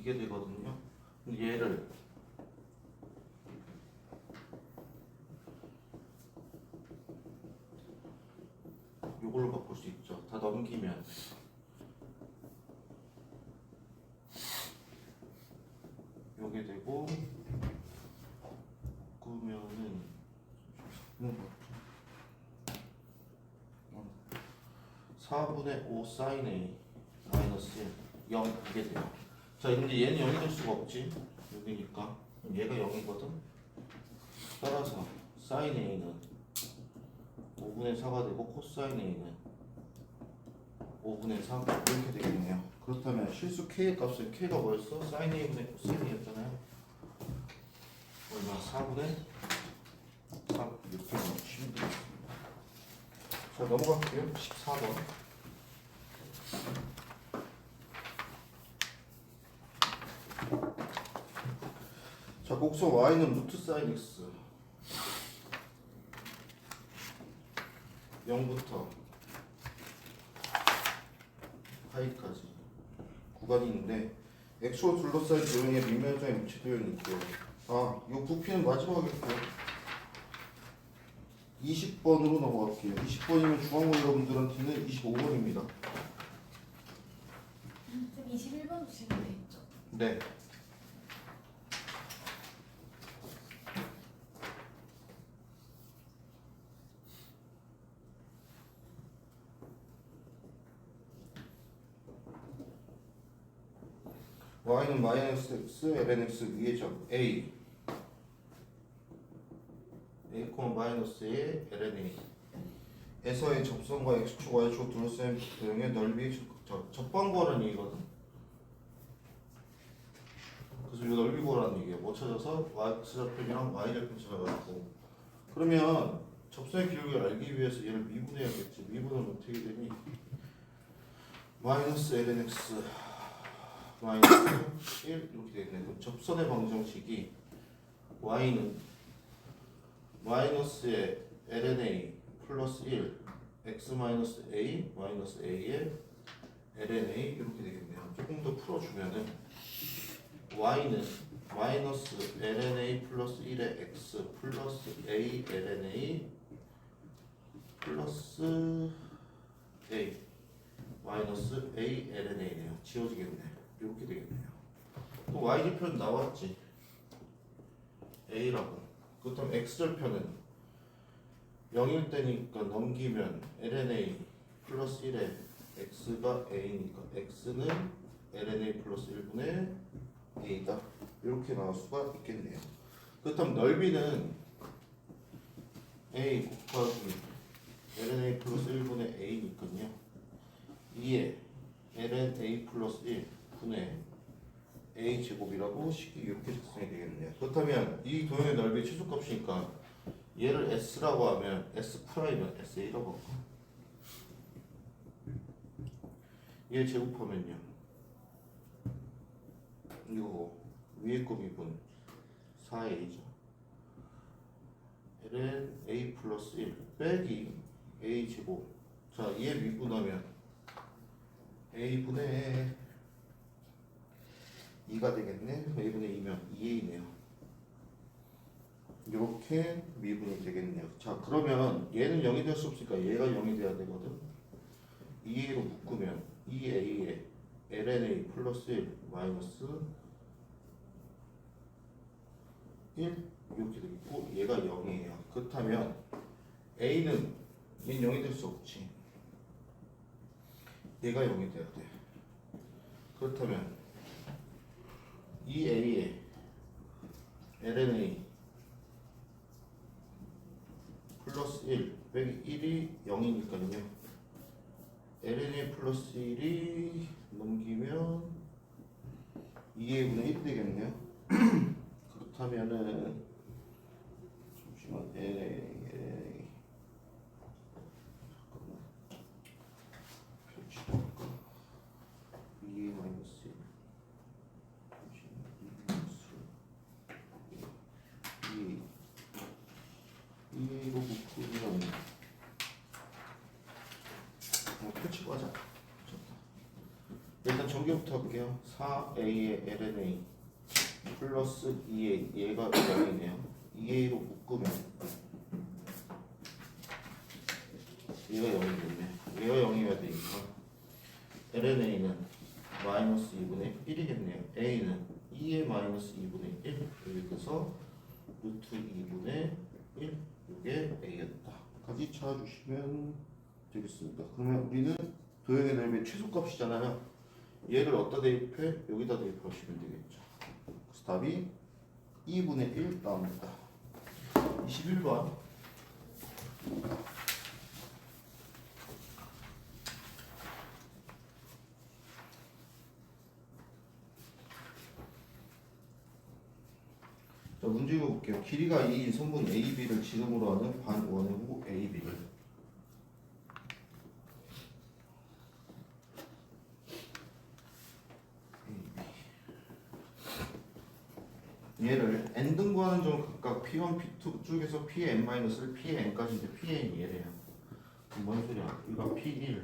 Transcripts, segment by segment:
이게 되거든요. 얘를 요걸로 바꿀 수 있죠. 다 넘기면 요게 되고 바꾸면은 4분의 5 sin A 마이너스 0 이게 돼요. 자, 근데 얘는 0이 될 수가 없지. 여기니까 얘가 0이거든. 따라서 sin A는 5분의 4가 되고 코사인 A는 5분의 3 이렇게 되겠네요. 그렇다면 실수 K의 값은 K가 뭐였어? sin A분의 코사인 A였잖아요. 얼마? 4분의 3 이렇게 넣으시면 되겠습니다. 자, 넘어갈게요. 14번. 자, 곡선 y는 루트 사인 x 0부터 파이까지 구간이 있는데 x로 둘러싸인 도형의 밑면적의 위치 도형이 있고요. 아, 이 부피는 마지막이고요. 20번으로 넘어갈게요. 20번이면 중앙고 여러분들한테는 25번입니다. 좀 21번도 질문돼 있죠? 네. y는 마이너스 x, ln x 위의 점 a 마이너스 a, ln a 에서의 접선과 x축, y축 둘러싸인 도형의 넓이 접방 구하라는 얘기거든. 그래서 이 넓이 구하라는 얘기야. 뭐 찾아서 x좌표이랑 y좌표 찾아가지고. 그러면 접선의 기울기를 알기 위해서 얘를 미분해야겠지. 미분은 어떻게 되니? 마이너스 ln x 마이너스 1 이렇게 되겠네. 그럼 접선의 방정식이 y는 마이너스의 ln 플러스 1 x 마이너스 a 마이너스 a의 ln a 이렇게 되겠네요. 조금 더 풀어주면은 y는 마이너스 ln a 플러스 1의 x 플러스 a ln a 플러스 a 마이너스 a ln a네요. 지워지겠네. 이렇게 되겠네요. 또 y절편 나왔지. a라고. 그렇다면 x절편은 0일 때니까 넘기면 ln a 플러스 1에 x가 a니까 x는 ln a 플러스 1분의 a다. 이렇게 나올 수가 있겠네요. 그렇다면 넓이는 a 곱하기 ln a 플러스 1분의 a니까요. 2에 ln a 플러스 1 분의 a 제곱이라고 쉽게 이렇게 작성이 되겠네요. 그렇다면 이 도형의 넓이의 최소값이니까 얘를 s라고 하면 s 프라임은 sa라고 할까? 얘 제곱하면요. 이거 위에 거 미분 4a죠. ln a 플러스 1 빼기 a 제곱. 자, 얘 미분하면 a분의 2가 되겠네. a분의 2면 2a네요. 이렇게 미분이 되겠네요. 자, 그러면 얘는 0이 될 수 없으니까 얘가 0이 돼야 되거든. 2a로 묶으면 2a에 ln a 플러스 1 마이너스 1 이렇게 되겠고 얘가 0이에요. 그렇다면 a는 얘는 0이 될 수 없지. 얘가 0이 돼야 돼. 그렇다면 2a에 ln a 플러스 1 빼기 1이 0이니까요. ln a 플러스 1이 넘기면 2a분의 1이 되겠네요. 그렇다면은 잠시만 잠깐만 표시할까? 2a 마이너스 1 2a로 묶으면 표치고 하자. 일단 전개부터 할게요. 4a의 lna 플러스 2a 얘가 0이네요. 2a로 묶으면 얘가 0이겠네. 얘가 0이어야 되니까 lna는 마이너스 2분의 1이겠네요. a는 2의 마이너스 2분의 1 여기서 루트 2분의 1 이게 a였다. 까지 찾아주시면 되겠습니다. 그러면 우리는 도형의 넓이의 최소값이잖아요. 얘를 어디다 대입해? 여기다 대입하시면 되겠죠. 그래서 답이 2분의 1 나옵니다. 21번. 자, 문제 읽어볼게요. 길이가 2인 선분 AB를 지름으로 하는 반원의 호 AB를 얘를 n등 구하는 점은 각각 P1, P2 쪽에서 P의 n-를 P의 n까지인데 P의 n이 얘래요. 그럼 뭔 소리야? 이거 P1,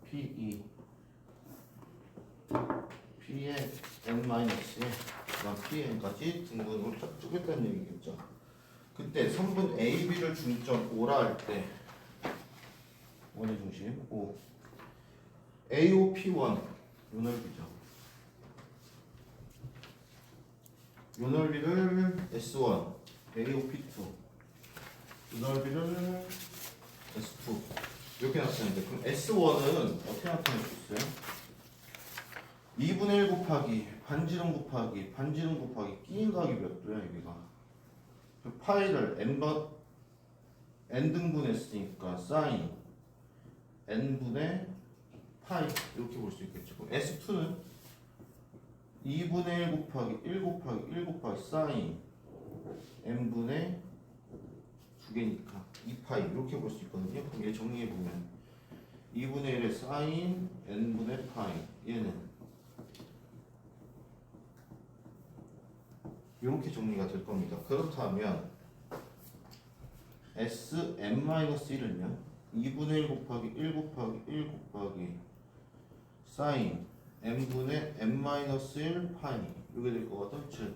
P2, P의 n-에 그다음 P의 n까지 등분으로 쫙 쪼갰다는 얘기겠죠. 그때 선분 AB를 중점 O라 할 때 원의 중심 O AOP1 요 넓이죠. 요 넓이를 S1 AOP2 요 넓이를 S2 이렇게 나타내는데 그럼 S1은 어떻게 나타낼 수 있어요? 2분의 1 곱하기 반지름 곱하기 반지름 곱하기 끼인 각이 몇 도야 여기가 그 파이를 n등분했으니까 사인 n분의 파이 이렇게 볼 수 있겠죠. 그럼 S2는 2분의 1 곱하기 1 곱하기 1 곱하기 사인 n분의 2개니까 2파이 이렇게 볼 수 있거든요. 그럼 얘 정리해보면 2분의 1의 사인 n분의 파이 얘는 이렇게 정리가 될 겁니다. 그렇다면 Sn-1은요 2분의 1 곱하기 1 곱하기 1 곱하기 사인 n분의 n-1 파이 이렇게 될 거거든. 즉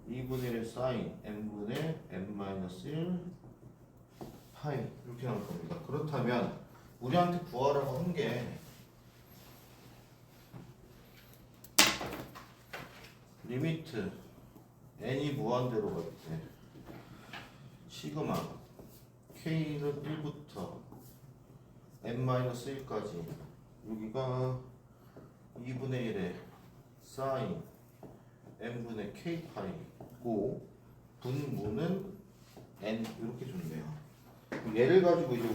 2분의 1의 사인 n분의 n-1 파이 이렇게 나올 겁니다. 그렇다면 우리한테 구하라고 한 게 리미트 n이 무한대로 갈 때 시그마 k는 1부터 n-1까지 여기가 2분의 1의 사인 n분의 k 파이고 분모는 n 이렇게 줬네요. 얘를 가지고 이제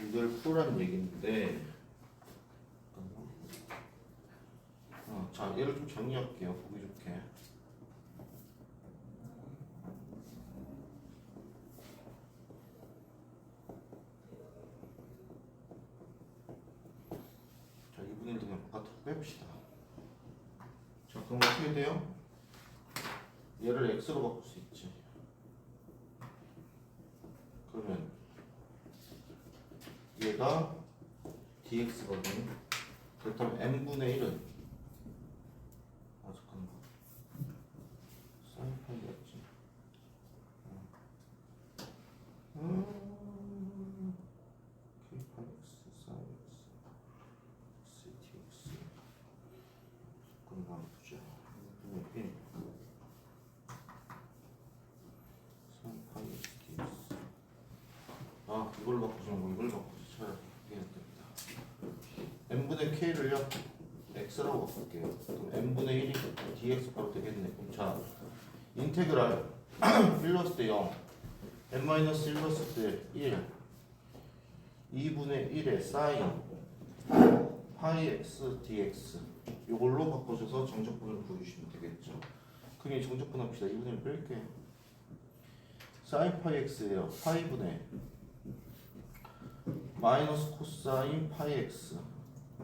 이걸 풀라는 얘기인데 자 얘를 좀 정리할게요. 보기 좋게. 자 2분의 1 그냥 바깥으로 뺍시다. 자 그럼 어떻게 돼요? 얘를 x로 바꿀 수 있지. 그러면 얘가 dx거든. 그렇다면 n분의 1은 잠깐만 사인 파이였지. k 파이 x 사인 x dx 잠깐만 보자. n분의 1 사인 파이 x dx 이걸로 바꾸지 말고 이걸 바꾸지. 차라리 이게 낫겠다. n분의 k를요 x라고 바꿀게요. 그럼 n분의 1이 dx 바로 되겠네. 그럼 자 인테그랄 1 넣었을 때 0 n-1 넣었을 때 1 2분의 1의 사인 파이 x dx 이걸로 바꿔줘서 정적분을 구해주시면 되겠죠. 그럼 이 정적분 합시다. 2분의 1 뺄게요. 사인 파이 x예요. 파이분의 마이너스 코사인 파이 x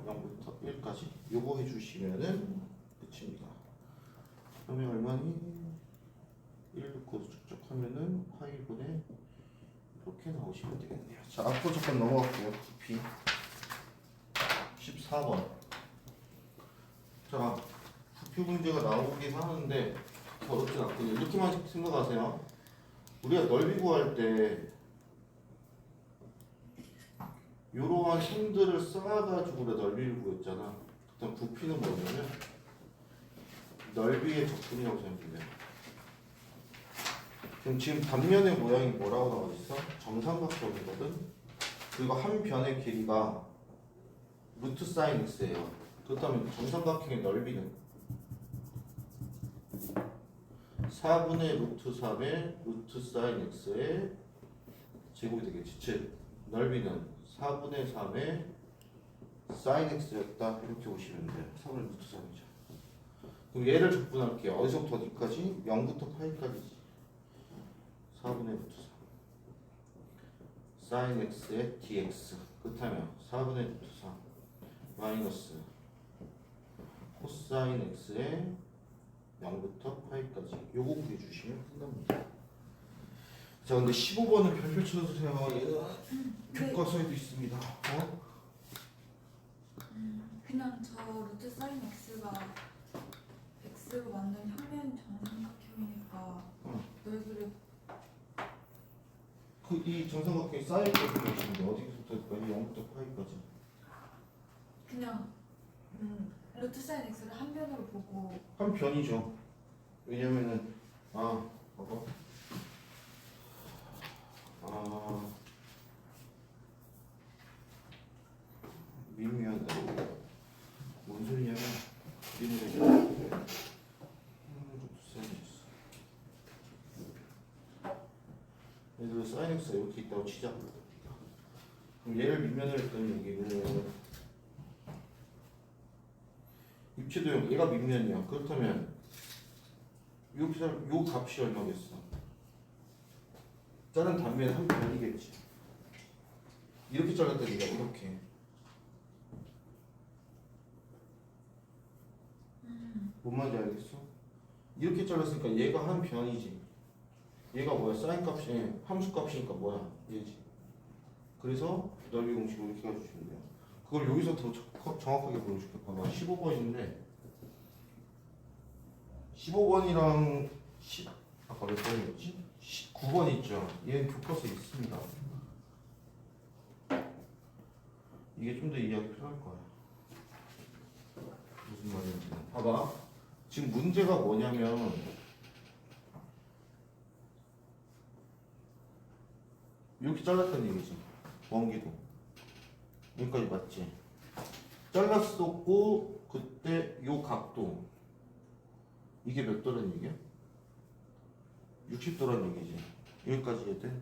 0부터 1까지 요거 해주시면은 끝입니다. 그러면 얼마니? 1 넣고 축적하면은 파이분의 이렇게 나오시면 되겠네요. 자 앞으로 잠깐 넘어갈게요. P 14번 자, 부피 문제가 나오긴 하는데 어렵진 않거든요. 이렇게만 생각하세요. 우리가 넓이 구할 때 이러한 힘들을 쌓아가지고 우리가 넓이를 구했잖아. 그다음 부피는 뭐냐면 넓이의 적분이라고 생각하면 돼요. 그럼 지금 단면의 모양이 뭐라고 나와 있어? 정삼각형이거든. 그리고 한 변의 길이가 루트 사인 x예요. 그렇다면 정삼각형의 넓이는 4분의 루트 3의 루트 사인 x의 제곱이 되겠지. 즉 넓이는 4분의 3의 사인 x였다. 이렇게 보시면 돼요. 3분의 루트 3이죠. 그럼 얘를 적분할게요. 어디서부터 어디까지? 0부터 파이까지지. 4분의 루트 3 사인 x의 dx. 그렇다면 4분의 루트 3 마이너스 코사인 x의 0부터 파이까지. 요거 구해주시면 끝납니다. 자, 근데 15번은 별표 쳐주세요. 얘는 교과서에도 있습니다. 어? 그냥 저 루트 사인 x가 만든 평면 정삼각형이니까 넓이를 이 정삼각형이 쌓일 때 보시는데 어디서부터 어디까지? 0부터 파이까지. 그냥 루트 사인 x를 한 변으로 보고 한 변이죠. 왜냐면은 봐봐. 미면 뭔 소리냐면 미면 예를 들어 사인 x가 이렇게 있다고 치자. 그럼 얘를 밑면을 했더니 여기는 입체도형 얘가 밑면이야. 그렇다면 요 값이 얼마겠어? 자른 단면 한 변이겠지. 이렇게 잘랐다는 얘기야. 이렇게. 뭔 말인지 알겠어? 이렇게 잘랐으니까 얘가 한 변이지. 얘가 뭐야? 사인 값이 함수 값이니까 뭐야? 얘지. 그래서 넓이 공식을 이렇게 해주시면 돼요. 그걸 여기서 더 정확하게 보여줄게. 봐봐. 15번인데 15번이랑 아까 몇 번이었지? 19번 있죠? 얘는 교과서에 있습니다. 이게 좀 더 이해하기 편할 거야. 무슨 말인지. 봐봐. 지금 문제가 뭐냐면 이렇게 잘랐다는 얘기지. 원기도. 여기까지 맞지? 잘랐었고 그때 요 각도 이게 몇 도란 얘기야? 60도란 얘기지. 여기까지 해야 돼?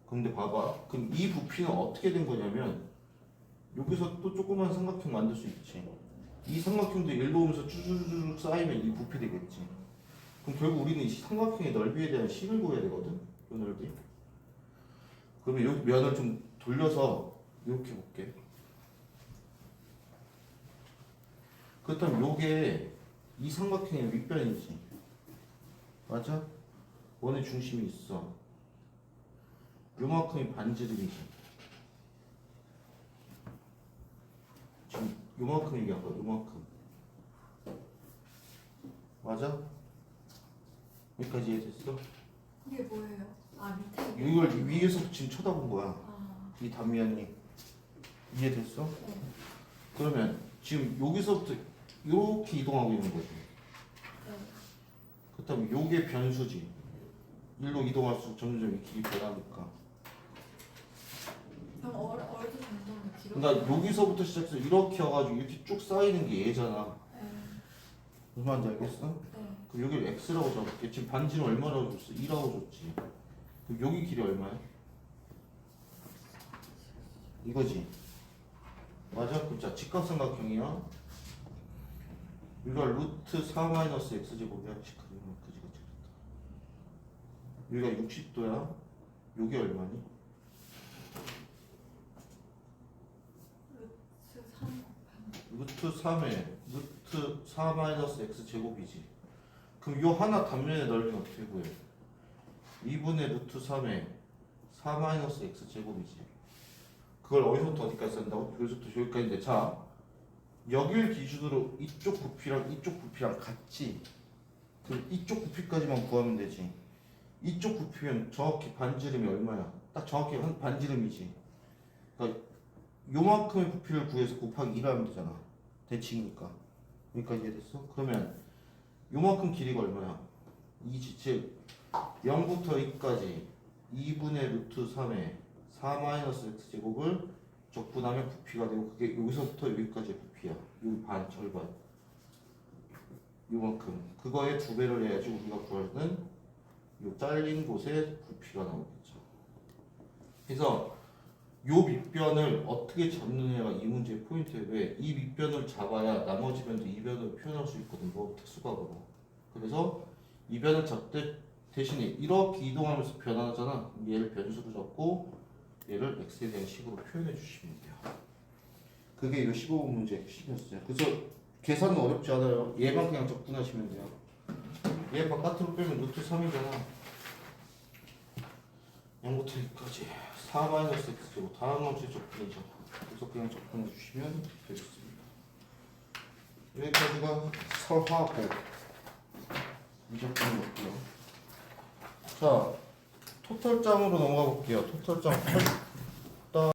근데 봐봐. 그럼 이 부피는 어떻게 된 거냐면 여기서 또 조그만 삼각형 만들 수 있지. 이 삼각형도 일로 오면서 쭈쭈쭈 쌓이면 이 부피 되겠지. 그럼 결국 우리는 이 삼각형의 넓이에 대한 식을 구해야 되거든. 이 넓이. 그러면 이 면을 좀 돌려서 이렇게 볼게. 그렇다면 요게 이 삼각형의 윗변이지. 맞아? 원의 중심이 있어. 요만큼이 반지름이지. 지금 요만큼 얘기한 거야. 요만큼. 맞아? 여기까지 이해됐어? 이게 뭐예요? 아 밑에 이걸 위에서 지금 쳐다본 거야. 아 이 단면이. 이해됐어? 네. 그러면 지금 여기서부터 이렇게 이동하고 있는 거지. 네. 그렇다면 요게 변수지. 일로 이동할수록 점점 이 길이 변하니까. 그럼 얼도 점점 길어. 그러니까 여기서부터 시작해서 이렇게 와가지고 이렇게 쭉 쌓이는 게 얘잖아. 네. 무슨 말인지 알겠어? 네. 그럼 여기를 x라고 잡을게. 지금 반지는 얼마라고 줬어? 2라고 줬지. 그럼 여기 길이 얼마야? 이거지. 맞아? 그자 직각삼각형이야. 여기가 루트 4 마이너스 x제곱이야. 그지. 여기가 60도야. 여기 얼마니? 루트 3 곱하기 루트 3에 루트 4 마이너스 x제곱이지. 그럼 요 하나 단면의 넓이는 어떻게 구해? 2분의 루트 3에 4 마이너스 x제곱이지. 그걸 어디서부터 어디까지 쓴다고? 여기서부터 여기까지인데 자 여길 기준으로 이쪽 부피랑 이쪽 부피랑 같지. 그럼 이쪽 부피까지만 구하면 되지. 이쪽 부피면 정확히 반지름이 얼마야? 딱 정확히 한 반지름이지. 그러니까 요만큼의 부피를 구해서 곱하기 1 하면 되잖아. 대칭이니까. 여기까지 이해됐어? 그러면 요만큼 길이가 얼마야? 2지, 즉 0부터 2까지 2분의 루트 3의 4-x제곱을 적분하면 부피가 되고, 그게 여기서부터 여기까지의 부피야. 여기 반, 절반. 요만큼. 그거의 2배를 해야지 우리가 구하는 요 잘린 곳의 부피가 나오겠죠. 그래서 요 밑변을 어떻게 잡느냐가 이 문제의 포인트예요. 왜? 이 밑변을 잡아야 나머지 변도 이 변으로 표현할 수 있거든. 뭐 특수각으로. 그래서 이 변을 잡되 대신에 이렇게 이동하면서 변하잖아. 얘를 변수로 잡고 얘를 x에 대한 식으로 표현해 주시면 돼요. 그게 이 15번 문제 핵심이었어요. 그래서 계산은 어렵지 않아요. 얘만 그냥 적분하시면 돼요. 얘 바깥으로 빼면 루트 3이잖아. 0부터 2까지 4-x제곱 다음 함수의 적분이죠. 그래서 그냥 적분해 주시면 되겠습니다. 여기까지가 설하고 이 적분이었고요. 자, 토탈점으로 넘어가 볼게요. 토탈점